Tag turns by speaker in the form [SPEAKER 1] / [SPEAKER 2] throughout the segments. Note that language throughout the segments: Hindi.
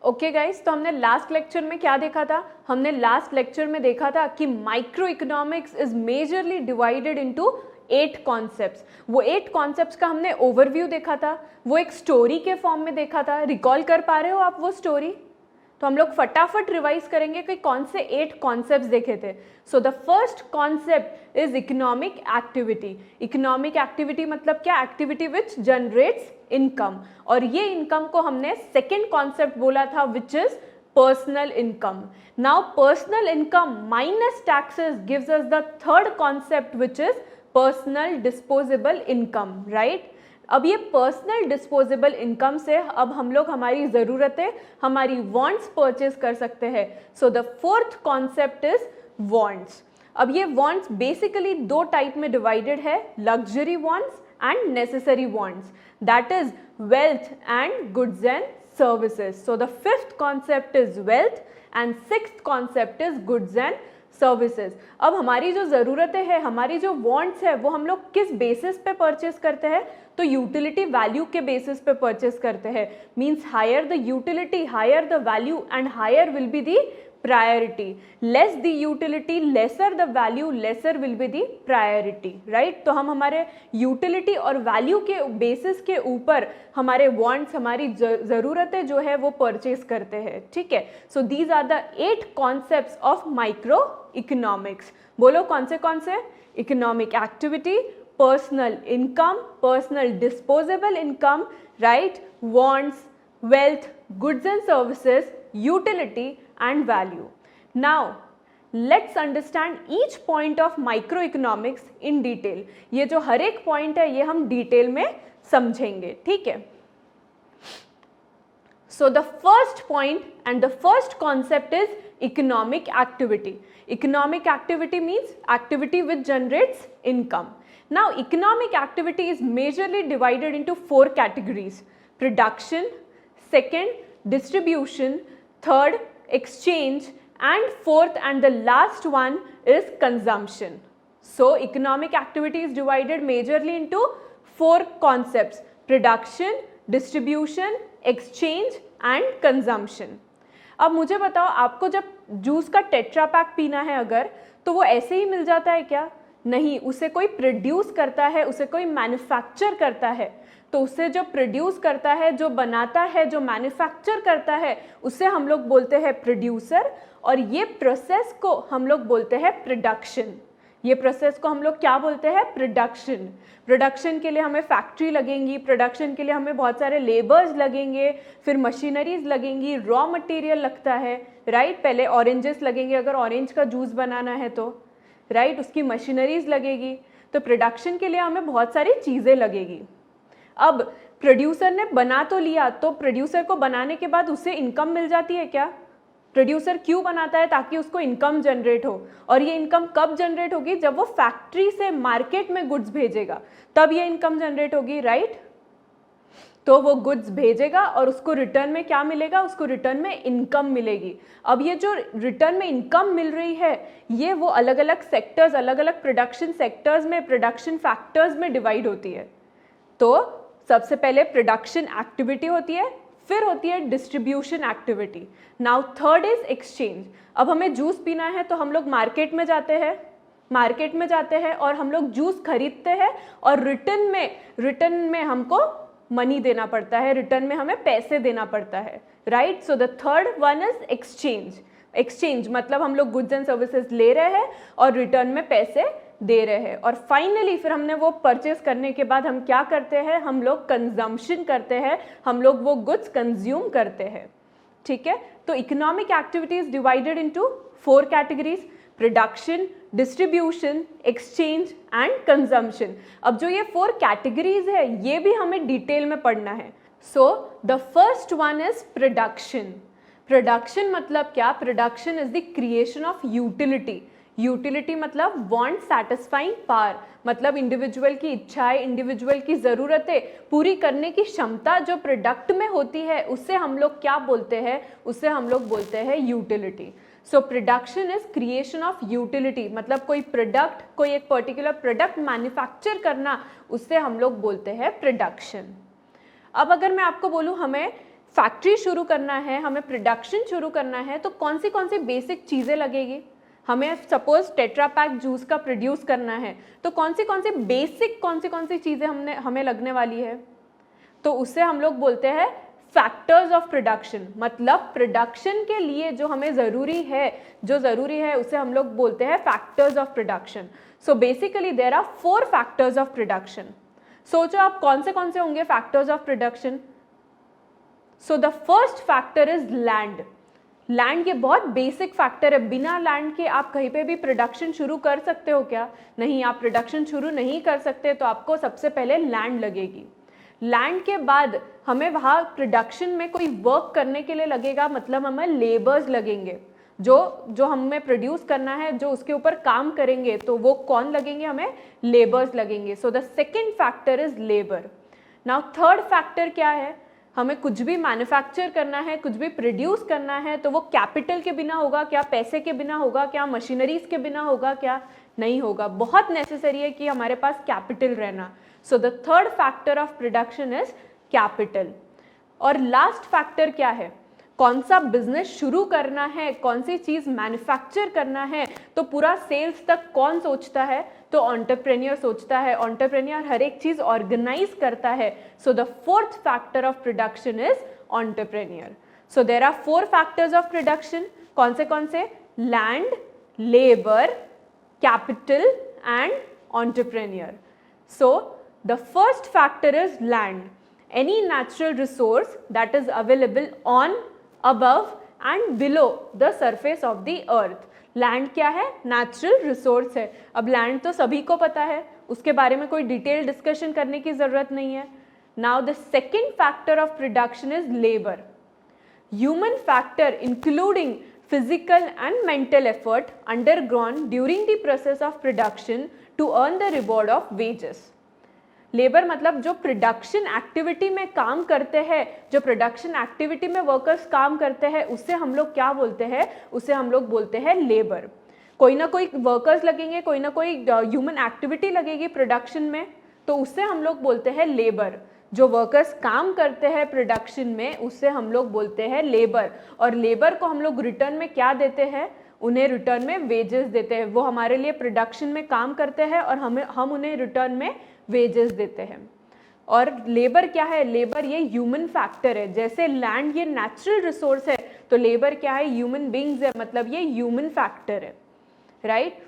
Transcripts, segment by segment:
[SPEAKER 1] ओके गाइस, तो हमने लास्ट लेक्चर में क्या देखा था? हमने लास्ट लेक्चर में देखा था कि micro economics is majorly divided into 8 concepts. वो 8 कॉन्सेप्ट्स का हमने ओवरव्यू देखा था, वो एक स्टोरी के फॉर्म में देखा था। रिकॉल कर पा रहे हो आप वो स्टोरी? तो हम लोग फटाफट रिवाइज करेंगे कि कौन से 8 कॉन्सेप्ट्स देखे थे। सो the first concept is economic activity. Economic activity मतलब क्या? Activity which generates income. और ये इनकम को हमने सेकेंड कॉन्सेप्ट बोला था which is personal income. Now personal income minus taxes gives us the third concept which is personal disposable income, right? अब ये पर्सनल डिस्पोजेबल इनकम से अब हम लोग हमारी ज़रूरतें, हमारी वांट्स परचेज कर सकते हैं। सो the fourth concept is wants. अब ये वांट्स बेसिकली 2 टाइप में डिवाइडेड है, luxury wants and necessary wants, that is wealth and goods and services. So the fifth concept is wealth and sixth concept is goods and services. अब हमारी जो ज़रूरतें हैं, हमारी जो वांट्स है, वो हम लोग किस बेसिस पे परचेज करते हैं? तो यूटिलिटी वैल्यू के बेसिस पे परचेज करते हैं। Means higher the utility, higher the value and higher will be the priority. Less the utility, lesser the value, lesser will be the priority, right? तो हम हमारे यूटिलिटी और वैल्यू के बेसिस के ऊपर हमारे वांट्स, हमारी ज़रूरतें जो है वो परचेज करते हैं, ठीक है? So these are the 8 concepts of micro economics. बोलो कौन से? Economic activity, personal income, personal disposable income, right? Wants, wealth, goods and services, utility and value. Now let's understand each point of microeconomics in detail. ये जो हर एक पॉइंट है ये हम डिटेल में समझेंगे, ठीक है? So the first point and the first concept is economic activity. Economic activity means activity which generates income. Now economic activity is majorly divided into 4 categories: production, second distribution, third exchange, and fourth and the last one is consumption. So economic activity is divided majorly into 4 concepts: production, distribution, exchange and consumption. अब मुझे बताओ, आपको जब जूस का टेट्रा पैक पीना है अगर, तो वो ऐसे ही मिल जाता है क्या? नहीं, उसे कोई प्रोड्यूस करता है, उसे कोई मैन्युफैक्चर करता है। तो उसे जो प्रोड्यूस करता है, जो बनाता है, जो मैन्युफैक्चर करता है, उसे हम लोग बोलते हैं प्रोड्यूसर। और ये प्रोसेस को हम लोग बोलते हैं प्रोडक्शन। ये प्रोसेस को हम लोग क्या बोलते हैं? प्रोडक्शन। प्रोडक्शन के लिए हमें फैक्ट्री लगेंगी, प्रोडक्शन के लिए हमें बहुत सारे लेबर्स लगेंगे, फिर मशीनरीज लगेंगी, रॉ मटेरियल लगता है, राइट? पहले ऑरेंजेस लगेंगे अगर ऑरेंज का जूस बनाना है तो, राइट? उसकी मशीनरीज लगेगी। तो प्रोडक्शन के लिए हमें बहुत सारी चीज़ें लगेगी। अब प्रोड्यूसर ने बना तो लिया, तो प्रोड्यूसर को बनाने के बाद उससे इनकम मिल जाती है क्या? प्रोड्यूसर क्यों बनाता है? ताकि उसको इनकम जनरेट हो। और ये इनकम कब जनरेट होगी? जब वो फैक्ट्री से मार्केट में गुड्स भेजेगा, तब ये इनकम जनरेट होगी, राइट? तो वो गुड्स भेजेगा और उसको रिटर्न में क्या मिलेगा? उसको रिटर्न में इनकम मिलेगी। अब ये जो रिटर्न में इनकम मिल रही है, ये वो अलग अलग सेक्टर्स, अलग अलग प्रोडक्शन सेक्टर्स में, प्रोडक्शन फैक्टर्स में डिवाइड होती है। तो सबसे पहले प्रोडक्शन एक्टिविटी होती है, फिर होती है distribution activity. Now third is exchange. अब हमें जूस पीना है तो हम लोग मार्केट में जाते हैं और हम लोग जूस खरीदते हैं और रिटर्न में हमको मनी देना पड़ता है, रिटर्न में हमें पैसे देना पड़ता है, right? So the third one is exchange. Exchange मतलब हम लोग गुड्स एंड सर्विसेज ले रहे हैं और रिटर्न में पैसे दे रहे हैं। और फाइनली फिर हमने वो परचेस करने के बाद हम क्या करते हैं? हम लोग कंजम्पशन करते हैं, हम लोग वो गुड्स कंज्यूम करते हैं, ठीक है? तो economic activity is divided into 4 categories: production, distribution, exchange and consumption. अब जो ये 4 कैटेगरीज है, ये भी हमें डिटेल में पढ़ना है। So the first one is production. Production मतलब क्या? Production is the creation of utility. Utility मतलब वांट सैटिस्फाइंग पावर, मतलब इंडिविजुअल की इच्छाएं, इंडिविजुअल की ज़रूरतें पूरी करने की क्षमता जो प्रोडक्ट में होती है, उससे हम लोग क्या बोलते हैं? उससे हम लोग बोलते हैं utility. So production is creation of utility, मतलब कोई प्रोडक्ट, कोई एक पर्टिकुलर प्रोडक्ट मैन्युफैक्चर करना, उससे हम लोग बोलते हैं प्रोडक्शन। अब अगर मैं आपको बोलूँ हमें फैक्ट्री शुरू करना है, हमें प्रोडक्शन शुरू करना है, तो कौन सी बेसिक चीज़ें लगेगी? हमें सपोज टेट्रा पैक जूस का प्रोड्यूस करना है तो कौन सी बेसिक कौन सी चीज़ें हमें लगने वाली है? तो उससे हम लोग बोलते हैं फैक्टर्स ऑफ प्रोडक्शन। मतलब प्रोडक्शन के लिए जो हमें ज़रूरी है उसे हम लोग बोलते हैं factors of production. So basically there are 4 factors of production. सोचो आप कौन से होंगे factors of production. So the first factor is land. Land ये बहुत बेसिक फैक्टर है, बिना लैंड के आप कहीं पे भी प्रोडक्शन शुरू कर सकते हो क्या? नहीं, आप प्रोडक्शन शुरू नहीं कर सकते, तो आपको सबसे पहले लैंड लगेगी। लैंड के बाद हमें वहाँ प्रोडक्शन में कोई वर्क करने के लिए लगेगा, मतलब हमें लेबर्स लगेंगे जो हमें प्रोड्यूस करना है, जो उसके ऊपर काम करेंगे, तो वो कौन लगेंगे? हमें लेबर्स लगेंगे। सो the second factor is labour. Now third factor क्या है? हमें कुछ भी मैन्युफैक्चर करना है, कुछ भी प्रोड्यूस करना है, तो वो कैपिटल के बिना होगा क्या? पैसे के बिना होगा क्या? मशीनरीज के बिना होगा क्या? नहीं होगा। बहुत नेसेसरी है कि हमारे पास कैपिटल रहना। So the third factor of production is capital. और लास्ट फैक्टर क्या है? कौन सा बिजनेस शुरू करना है, कौन सी चीज मैन्युफैक्चर करना है, तो पूरा सेल्स तक कौन सोचता है? तो एंटरप्रेन्योर सोचता है। एंटरप्रेन्योर हर एक चीज ऑर्गेनाइज करता है। So the fourth factor of production is entrepreneur. So there are 4 factors of production. कौन से? Land, labour, capital and entrepreneur. So the first factor is land, any natural resource that is available on, above and below the surface of the earth. Land क्या है? नेचुरल रिसोर्स है। अब लैंड तो सभी को पता है, उसके बारे में कोई डिटेल डिस्कशन करने की जरूरत नहीं है। Now the second factor of production is labour. Human factor including physical and mental effort undergone during the process of production to earn the reward of wages. Labour मतलब जो प्रोडक्शन एक्टिविटी में काम करते हैं, जो प्रोडक्शन एक्टिविटी में वर्कर्स काम करते हैं, उससे हम लोग क्या बोलते हैं? उसे हम लोग बोलते हैं लेबर। कोई ना कोई वर्कर्स लगेंगे, कोई ना कोई ह्यूमन एक्टिविटी लगेगी प्रोडक्शन में, तो उससे हम लोग बोलते हैं लेबर। जो वर्कर्स काम करते हैं प्रोडक्शन में, उससे हम लोग बोलते हैं लेबर। और लेबर को हम लोग रिटर्न में क्या देते हैं? उन्हें रिटर्न में वेजेस देते हैं। वो हमारे लिए प्रोडक्शन में काम करते हैं और हम उन्हें रिटर्न में वेजेस देते हैं। और लेबर क्या है? लेबर ये ह्यूमन फैक्टर है। जैसे लैंड ये नेचुरल रिसोर्स है, तो लेबर क्या है? ह्यूमन बींग्स है, मतलब ये ह्यूमन फैक्टर है, राइट?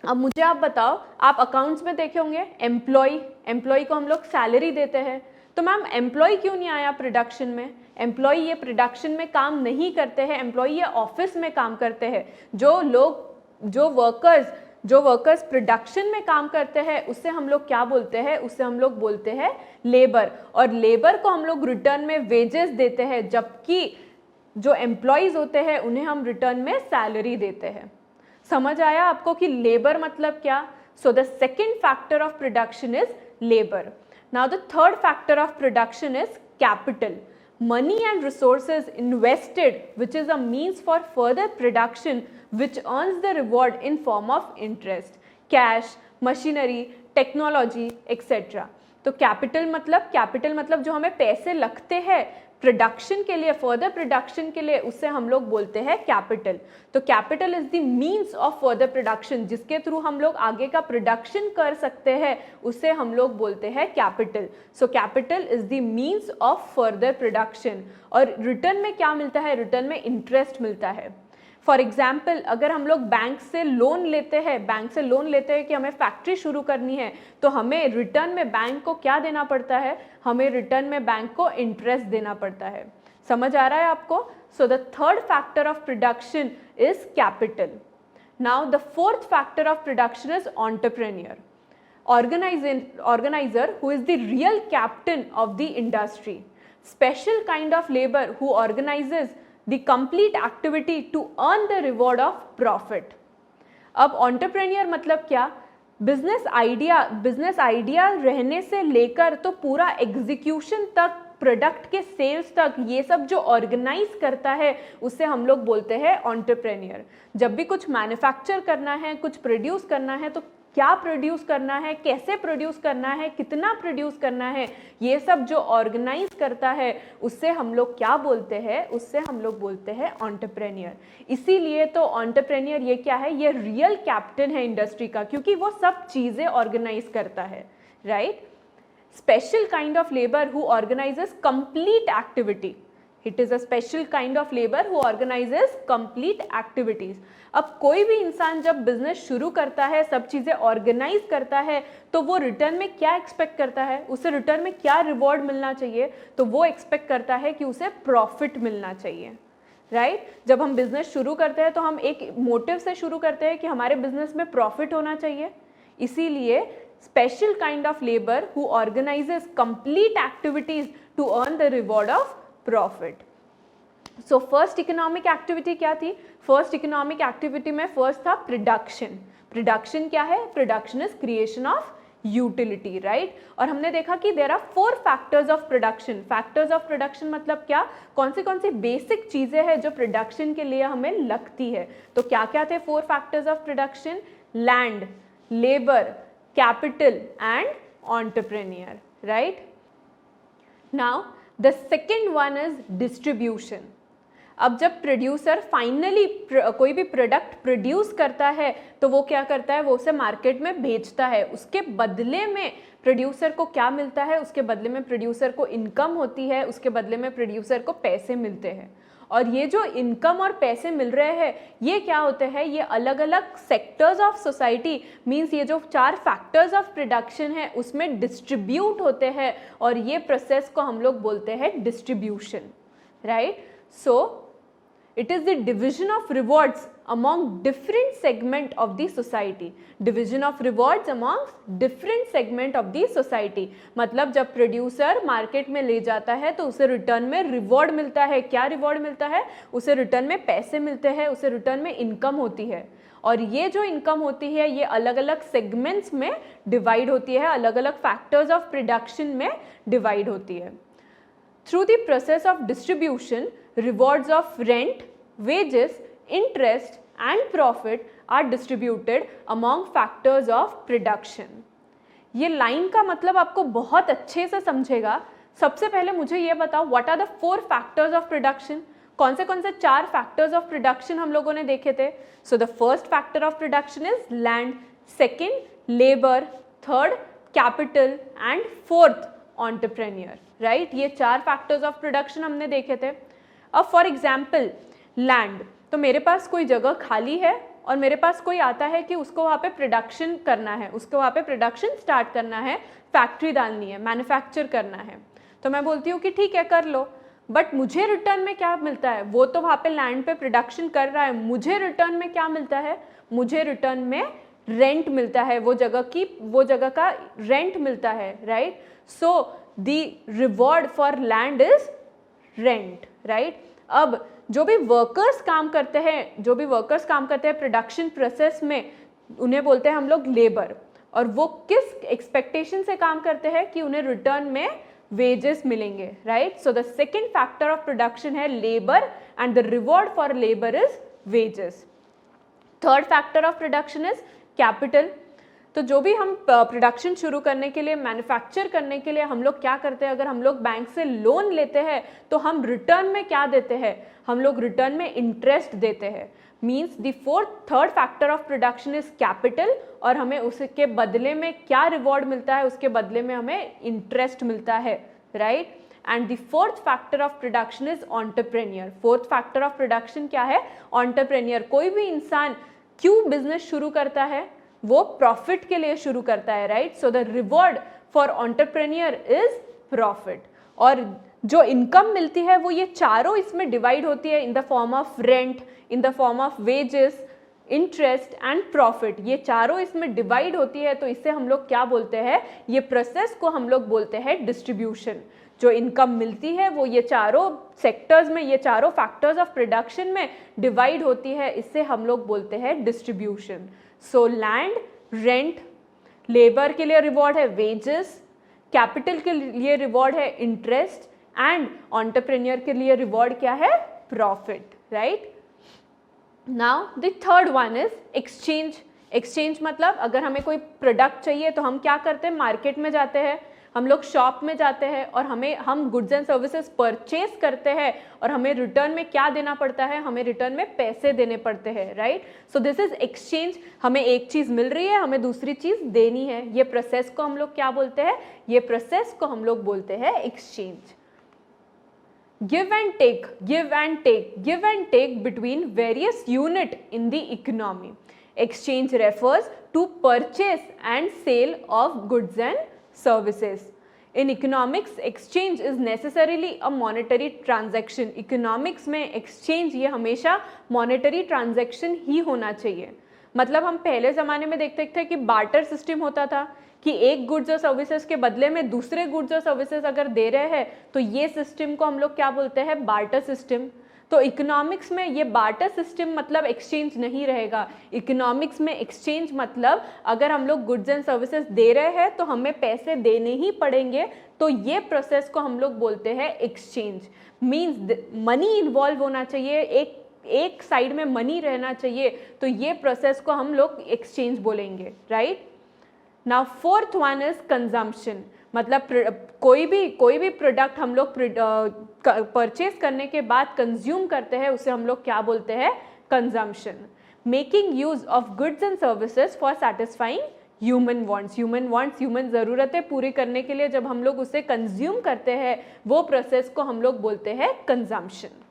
[SPEAKER 1] अब मुझे आप बताओ, आप अकाउंट्स में देखे होंगे एम्प्लॉय को हम लोग सैलरी देते हैं, तो मैम एम्प्लॉय क्यों नहीं आया प्रोडक्शन में? एम्प्लॉय ये प्रोडक्शन में काम नहीं करते हैं, एम्प्लॉय ये ऑफिस में काम करते हैं। जो वर्कर्स प्रोडक्शन में काम करते हैं, उससे हम लोग क्या बोलते हैं? उससे हम लोग बोलते हैं लेबर। और लेबर को हम लोग रिटर्न में वेजेस देते हैं, जबकि जो एम्प्लॉयज होते हैं उन्हें हम रिटर्न में सैलरी देते हैं। समझ आया आपको कि लेबर मतलब क्या? सो the second factor of production is labour. Now the third factor of production is capital. Money and resources invested, which is a means for further production, which earns the reward in form of interest, cash, machinery, technology, etc. तो कैपिटल मतलब जो हमें पैसे लगते हैं प्रोडक्शन के लिए, फर्दर प्रोडक्शन के लिए, उससे हम लोग बोलते हैं कैपिटल। तो capital is the means of further production, जिसके थ्रू हम लोग आगे का प्रोडक्शन कर सकते हैं, उससे हम लोग बोलते हैं capital. So capital is the means of further production. और रिटर्न में क्या मिलता है? रिटर्न में इंटरेस्ट मिलता है। फॉर एग्जाम्पल, अगर हम लोग बैंक से लोन लेते हैं कि हमें फैक्ट्री शुरू करनी है, तो हमें रिटर्न में बैंक को क्या देना पड़ता है? हमें रिटर्न में बैंक को इंटरेस्ट देना पड़ता है। समझ आ रहा है आपको? So the third factor of production is capital. Now the fourth factor of production is entrepreneur, organizer who is the real captain of the industry, special kind of labor who organizes the complete activity to earn the reward of profit. अब एंटरप्रेन्योर मतलब क्या? बिजनेस आइडिया रहने से लेकर तो पूरा एग्जीक्यूशन तक, प्रोडक्ट के सेल्स तक, ये सब जो ऑर्गेनाइज करता है, उससे हम लोग बोलते हैं एंटरप्रेन्योर। जब भी कुछ मैन्युफैक्चर करना है, कुछ प्रोड्यूस करना है, तो क्या प्रोड्यूस करना है, कैसे प्रोड्यूस करना है, कितना प्रोड्यूस करना है, ये सब जो ऑर्गेनाइज करता है उससे हम लोग क्या बोलते हैं, उससे हम लोग बोलते हैं एंटरप्रेन्योर। इसीलिए तो एंटरप्रेन्योर ये क्या है, ये रियल कैप्टन है इंडस्ट्री का, क्योंकि वो सब चीज़ें ऑर्गेनाइज करता है, right. Special kind of labor who organizes complete activity. It is a special kind of labor who organizes complete activities. अब कोई भी इंसान जब बिजनेस शुरू करता है, सब चीज़ें ऑर्गेनाइज करता है, तो वो रिटर्न में क्या एक्सपेक्ट करता है, उसे रिटर्न में क्या रिवॉर्ड मिलना चाहिए, तो वो एक्सपेक्ट करता है कि उसे प्रॉफिट मिलना चाहिए, राइट। जब हम बिजनेस शुरू करते हैं तो हम एक मोटिव से शुरू करते हैं कि हमारे बिजनेस में प्रॉफिट होना चाहिए। इसीलिए special kind of labor who organizes complete activities to earn the reward of profit. So first economic activity क्या थी, first economic activity में first था production. Production क्या है, production is creation of utility, right? और हमने देखा कि there are 4 factors of production. Factors of production मतलब क्या, कौन सी बेसिक चीज़ें हैं जो प्रोडक्शन के लिए हमें लगती है। तो क्या क्या थे 4 factors of production? Land, labor, capital and entrepreneur, right? Now the second one is distribution. अब जब प्रोड्यूसर फाइनली कोई भी प्रोडक्ट प्रोड्यूस करता है तो वो क्या करता है, वो उसे मार्केट में बेचता है। उसके बदले में प्रोड्यूसर को क्या मिलता है, उसके बदले में प्रोड्यूसर को इनकम होती है, उसके बदले में प्रोड्यूसर को पैसे मिलते हैं। और ये जो इनकम और पैसे मिल रहे हैं ये क्या होते हैं, ये अलग अलग सेक्टर्स ऑफ सोसाइटी, मींस ये जो 4 फैक्टर्स ऑफ प्रोडक्शन है उसमें डिस्ट्रीब्यूट होते हैं, और ये प्रोसेस को हम लोग बोलते हैं distribution, right. So it is the division of rewards among different segment of the society. Division of rewards among different segment of the society. मतलब जब प्रोड्यूसर मार्केट में ले जाता है तो उसे रिटर्न में रिवॉर्ड मिलता है। क्या रिवॉर्ड मिलता है, उसे रिटर्न में पैसे मिलते हैं, उसे रिटर्न में इनकम होती है। और ये जो इनकम होती है ये अलग अलग सेगमेंट्स में डिवाइड होती है, अलग अलग फैक्टर्स ऑफ प्रोडक्शन में डिवाइड होती है। Through the process of distribution, rewards of rent, wages, interest and profit are distributed among factors of production. ये लाइन का मतलब आपको बहुत अच्छे से समझेगा। सबसे पहले मुझे ये बताओ, what are the 4 factors of production? कौन से 4 factors of production हम लोगों ने देखे थे? So the first factor of production is land, second labor, third capital and fourth entrepreneur, right. ये 4 फैक्टर्स ऑफ प्रोडक्शन हमने देखे थे। अब फॉर एग्जाम्पल लैंड, तो मेरे पास कोई जगह खाली है और मेरे पास कोई आता है कि उसको वहाँ पे प्रोडक्शन करना है, उसको वहाँ पे प्रोडक्शन स्टार्ट करना है, फैक्ट्री डालनी है, मैन्युफैक्चर करना है। तो मैं बोलती हूँ कि ठीक है कर लो, बट मुझे रिटर्न में क्या मिलता है, वो तो वहाँ पे लैंड पे प्रोडक्शन कर रहा है, मुझे रिटर्न में क्या मिलता है, मुझे रिटर्न में रेंट मिलता है, वो जगह का रेंट मिलता है, right. So the reward for land is rent, right? अब जो भी वर्कर्स काम करते हैं प्रोडक्शन प्रोसेस में, उन्हें बोलते हैं हम लोग लेबर। और वो किस एक्सपेक्टेशन से काम करते हैं कि उन्हें रिटर्न में वेजेस मिलेंगे, right. So the second factor of production है labour and the reward for labour is wages. Third factor of production is capital. तो जो भी हम प्रोडक्शन शुरू करने के लिए, मैन्युफैक्चर करने के लिए हम लोग क्या करते हैं, अगर हम लोग बैंक से लोन लेते हैं तो हम रिटर्न में क्या देते हैं, हम लोग रिटर्न में इंटरेस्ट देते हैं। Means the third factor of production is capital, और हमें उसके बदले में क्या रिवॉर्ड मिलता है, उसके बदले में हमें इंटरेस्ट मिलता है, right. And the fourth factor of production is entrepreneur. Fourth factor of production क्या है, एंटरप्रेन्योर। कोई भी इंसान क्यों बिजनेस शुरू करता है, वो प्रॉफिट के लिए शुरू करता है, right. So the reward for entrepreneur is profit. और जो इनकम मिलती है वो ये चारों इसमें डिवाइड होती है in the form of rent, in the form of wages, interest and profit. ये चारों इसमें डिवाइड होती है, तो इससे हम लोग क्या बोलते हैं, ये प्रोसेस को हम लोग बोलते हैं डिस्ट्रीब्यूशन। जो इनकम मिलती है वो ये चारों सेक्टर्स में, ये चारों फैक्टर्स ऑफ प्रोडक्शन में डिवाइड होती है, इससे हम लोग बोलते हैं distribution. So land, rent, labour के लिए रिवॉर्ड है वेजेस, कैपिटल के लिए रिवॉर्ड है इंटरेस्ट, एंड एंटरप्रेन्योर के लिए रिवॉर्ड क्या है, profit, right. Now the third one is exchange. Exchange मतलब अगर हमें कोई प्रोडक्ट चाहिए तो हम क्या करते हैं, मार्केट में जाते हैं, हम लोग शॉप में जाते हैं और हम गुड्स एंड सर्विसेज परचेज करते हैं और हमें रिटर्न में क्या देना पड़ता है, हमें रिटर्न में पैसे देने पड़ते हैं, right. So this is exchange. हमें एक चीज मिल रही है, हमें दूसरी चीज देनी है। ये प्रोसेस को हम लोग क्या बोलते हैं, ये प्रोसेस को हम लोग बोलते हैं exchange. Give and take, give and take, give and take between various unit in the economy. Exchange refers to purchase and sale of goods and services. In economics, exchange is necessarily a monetary transaction. Economics में exchange ये हमेशा monetary transaction ही होना चाहिए। मतलब हम पहले ज़माने में देखते थे कि बार्टर सिस्टम होता था कि एक गुड्स और सर्विसेज के बदले में दूसरे गुड्स और सर्विसेज अगर दे रहे हैं तो ये सिस्टम को हम लोग क्या बोलते हैं, बार्टर सिस्टम। तो इकोनॉमिक्स में ये बार्टर सिस्टम मतलब एक्सचेंज नहीं रहेगा। इकोनॉमिक्स में एक्सचेंज मतलब अगर हम लोग गुड्स एंड सर्विसेज दे रहे हैं तो हमें पैसे देने ही पड़ेंगे, तो ये प्रोसेस को हम लोग बोलते हैं एक्सचेंज। मीन्स मनी इन्वॉल्व होना चाहिए, एक साइड में मनी रहना चाहिए, तो ये प्रोसेस को हम लोग एक्सचेंज बोलेंगे, right. Now fourth one is consumption. मतलब कोई भी प्रोडक्ट हम लोग परचेज करने के बाद कंज्यूम करते हैं, उसे हम लोग क्या बोलते हैं, consumption. Making use of goods and services for satisfying human wants. Human ज़रूरतें पूरी करने के लिए जब हम लोग उसे कंज्यूम करते हैं, वो प्रोसेस को हम लोग बोलते हैं कंजम्पशन।